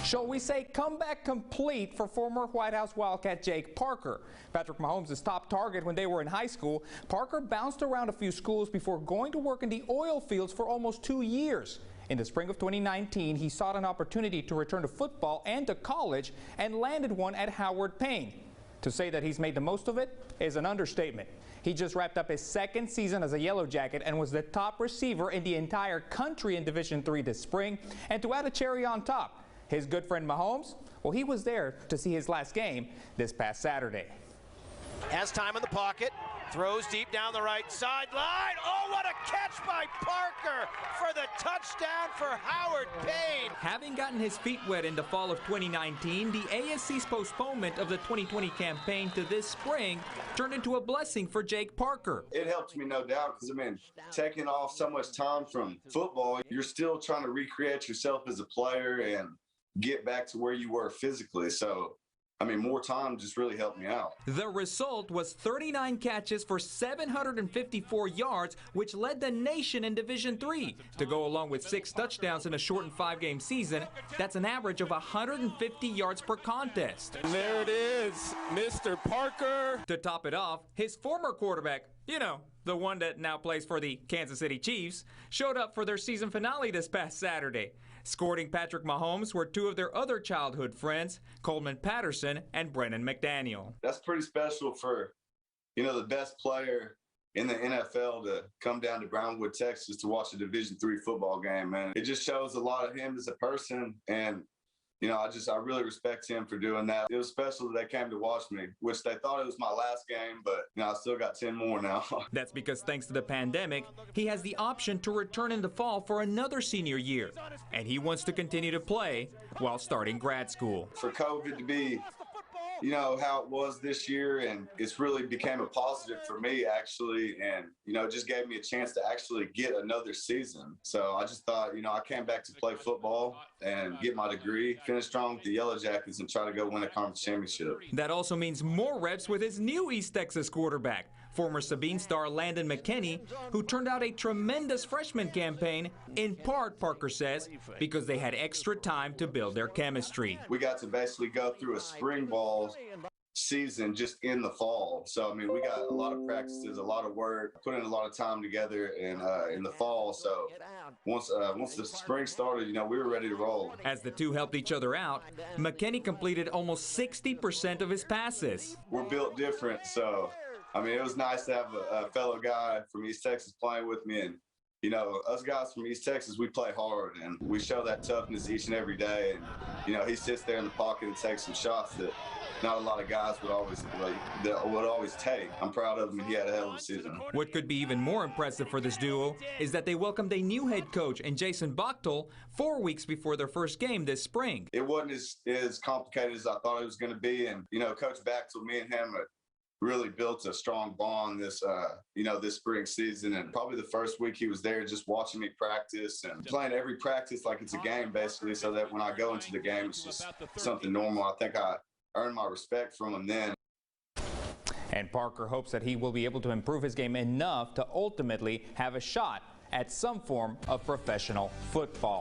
Shall we say comeback complete for former White House Wildcat Jake Parker. Patrick Mahomes' top target when they were in high school. Parker bounced around a few schools before going to work in the oil fields for almost 2 years. In the spring of 2019, he sought an opportunity to return to football and to college and landed one at Howard Payne. To say that he's made the most of it is an understatement. He just wrapped up his second season as a Yellow Jacket and was the top receiver in the entire country in Division III this spring. And to add a cherry on top, his good friend Mahomes, well, he was there to see his last game this past Saturday. Has time in the pocket, throws deep down the right sideline. Oh, what a catch by Parker for the touchdown for Howard Payne. Having gotten his feet wet in the fall of 2019, the ASC's postponement of the 2020 campaign to this spring turned into a blessing for Jake Parker. It helped me, no doubt, because, I mean, taking off so much time from football, you're still trying to recreate yourself as a player and get back to where you were physically. So, I mean, more time just really helped me out. The result was 39 catches for 754 yards, which led the nation in Division III. To go along with 6 touchdowns in a shortened 5-game season, that's an average of 150 yards per contest. And there it is, Mr. Parker. To top it off, his former quarterback, you know, the one that now plays for the Kansas City Chiefs, showed up for their season finale this past Saturday. Escorting Patrick Mahomes were 2 of their other childhood friends, Coleman Patterson and Brennan McDaniel. That's pretty special for, you know, the best player in the NFL to come down to Brownwood, Texas to watch a Division III football game, man. It just shows a lot of him as a person, and you know, I really respect him for doing that. It was special that they came to watch me, which they thought it was my last game, but you know, I still got 10 more now. That's because thanks to the pandemic, he has the option to return in the fall for another senior year, and he wants to continue to play while starting grad school. For COVID to be, you know, how it was this year, and it's really became a positive for me, actually, and, you know, it just gave me a chance to actually get another season. So I just thought, you know, I came back to play football and get my degree, finish strong with the Yellow Jackets, and try to go win a conference championship. That also means more reps with his new East Texas quarterback, former Sabine star Landon McKinney, who turned out a tremendous freshman campaign, in part, Parker says, because they had extra time to build their chemistry. We got to basically go through a spring ball season just in the fall. So, I mean, we got a lot of practices, a lot of work, put in a lot of time together in the fall. So once the spring started, you know, we were ready to roll. As the two helped each other out, McKinney completed almost 60% of his passes. We're built different, so I mean, it was nice to have a fellow guy from East Texas playing with me. And, you know, us guys from East Texas, we play hard and we show that toughness each and every day. And, you know, he sits there in the pocket and takes some shots that not a lot of guys would always take. I'm proud of him. He had a hell of a season. What could be even more impressive for this duo is that they welcomed a new head coach in Jason Bachtel 4 weeks before their first game this spring. It wasn't as complicated as I thought it was going to be. And, you know, Coach Bachtel, me and him really built a strong bond this spring season. And probably the first week he was there just watching me practice and playing every practice like it's a game, basically, so that when I go into the game, it's just something normal. I think I earned my respect from him then. And Parker hopes that he will be able to improve his game enough to ultimately have a shot at some form of professional football.